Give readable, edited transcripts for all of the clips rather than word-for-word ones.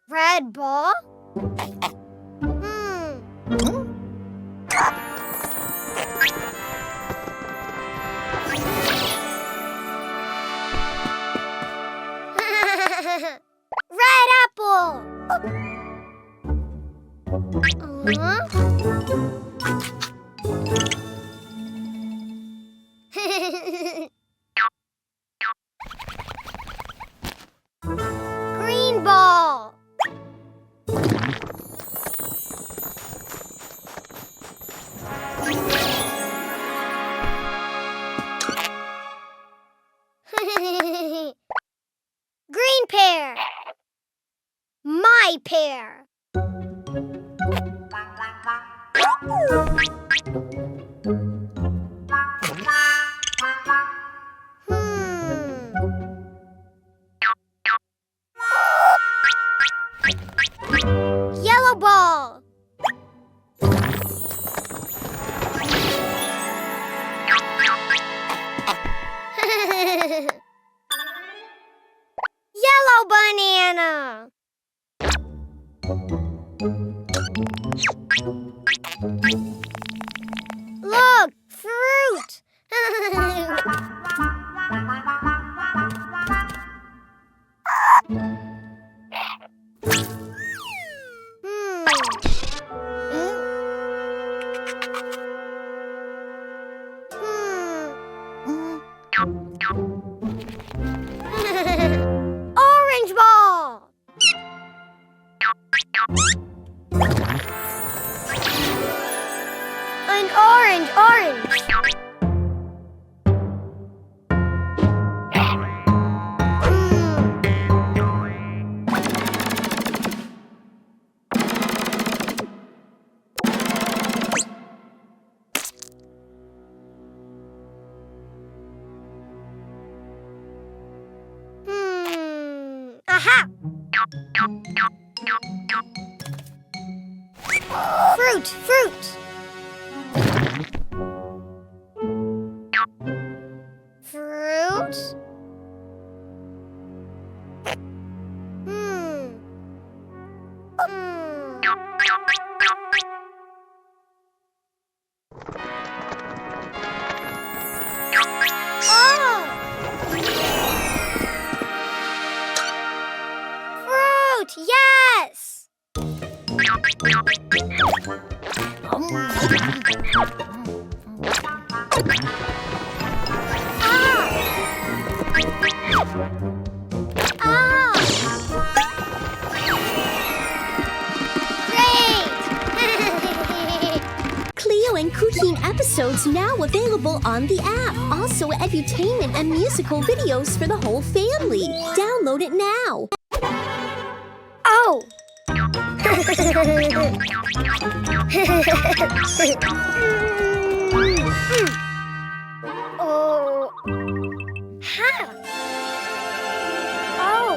Red ball? Red apple! Green ball! Green pear! My pear! Yellow ball! Yellow banana! Look, fruit! Orange ball! An orange. Aha! Fruit! Fruit! Fruit! Yes! Cleo and Cuquín episodes now available on the app. Also edutainment and musical videos for the whole family. Download it now. Oh! Oh! Ha! Oh!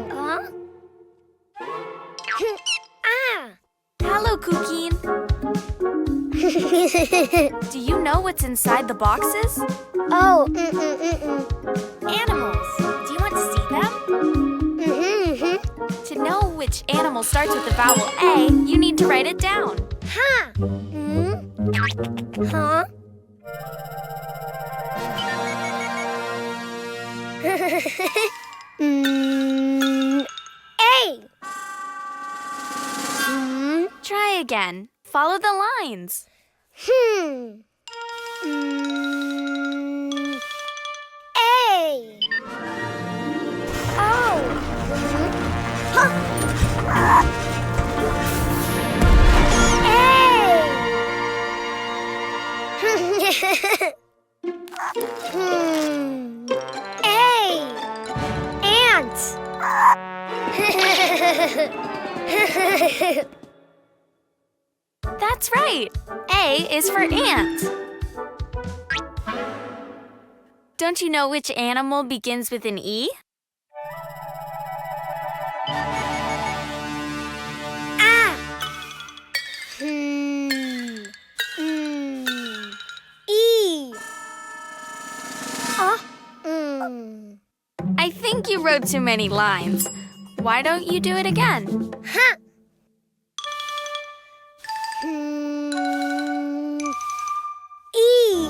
Huh? Hello, Cuquín. Do you know what's inside the boxes? Oh, Animals. Do you want to see them? To know which animal starts with the vowel A, you need to write it down. Huh? Huh? A. Try again. Follow the lines. A. Oh. A. Ant. That's right. A is for ant. Don't you know which animal begins with an E? Ah. E. I think you wrote too many lines. Why don't you do it again? Huh. E.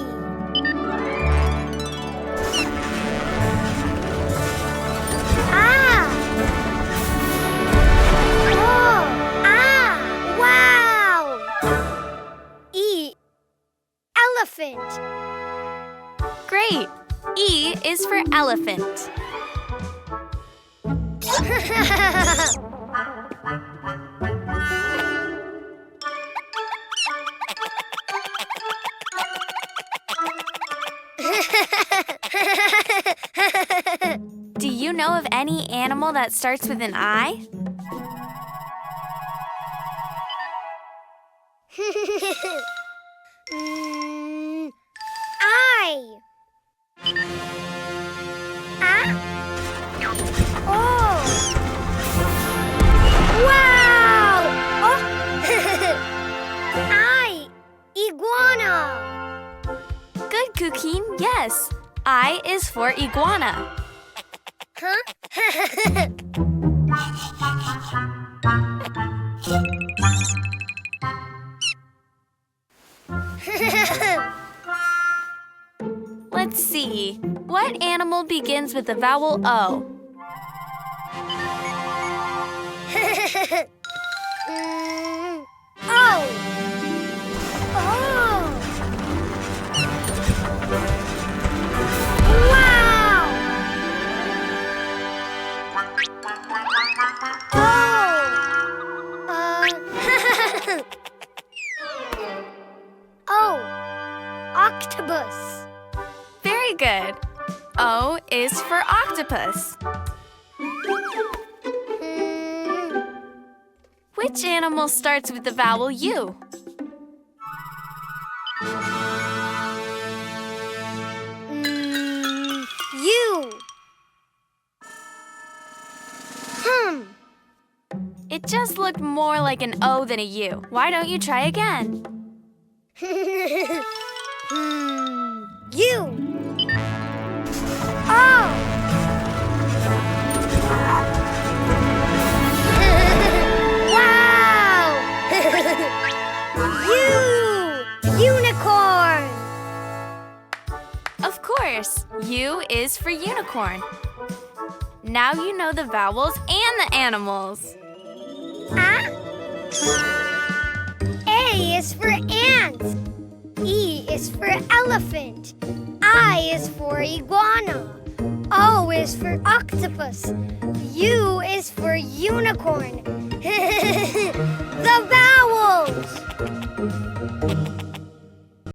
Ah. Oh. Ah. Wow. E. Elephant. Great. E is for elephant. Do you know of any animal that starts with an I? I. Ah. Oh. Wow. Oh. I. Iguana. Good, Cuquín. Yes. I is for iguana. Huh? Let's see. What animal begins with the vowel O? Oh. Oh. Wow. Oh. Octopus. Very good. O is for octopus. Which animal starts with the vowel U? U. It just looked more like an O than a U. Why don't you try again? U. Oh. Wow. U. Unicorn. Of course, U is for unicorn. Now you know the vowels and the animals. Ah. A is for ant. E is for elephant. I is for iguana. O is for octopus. U is for unicorn. The vowels!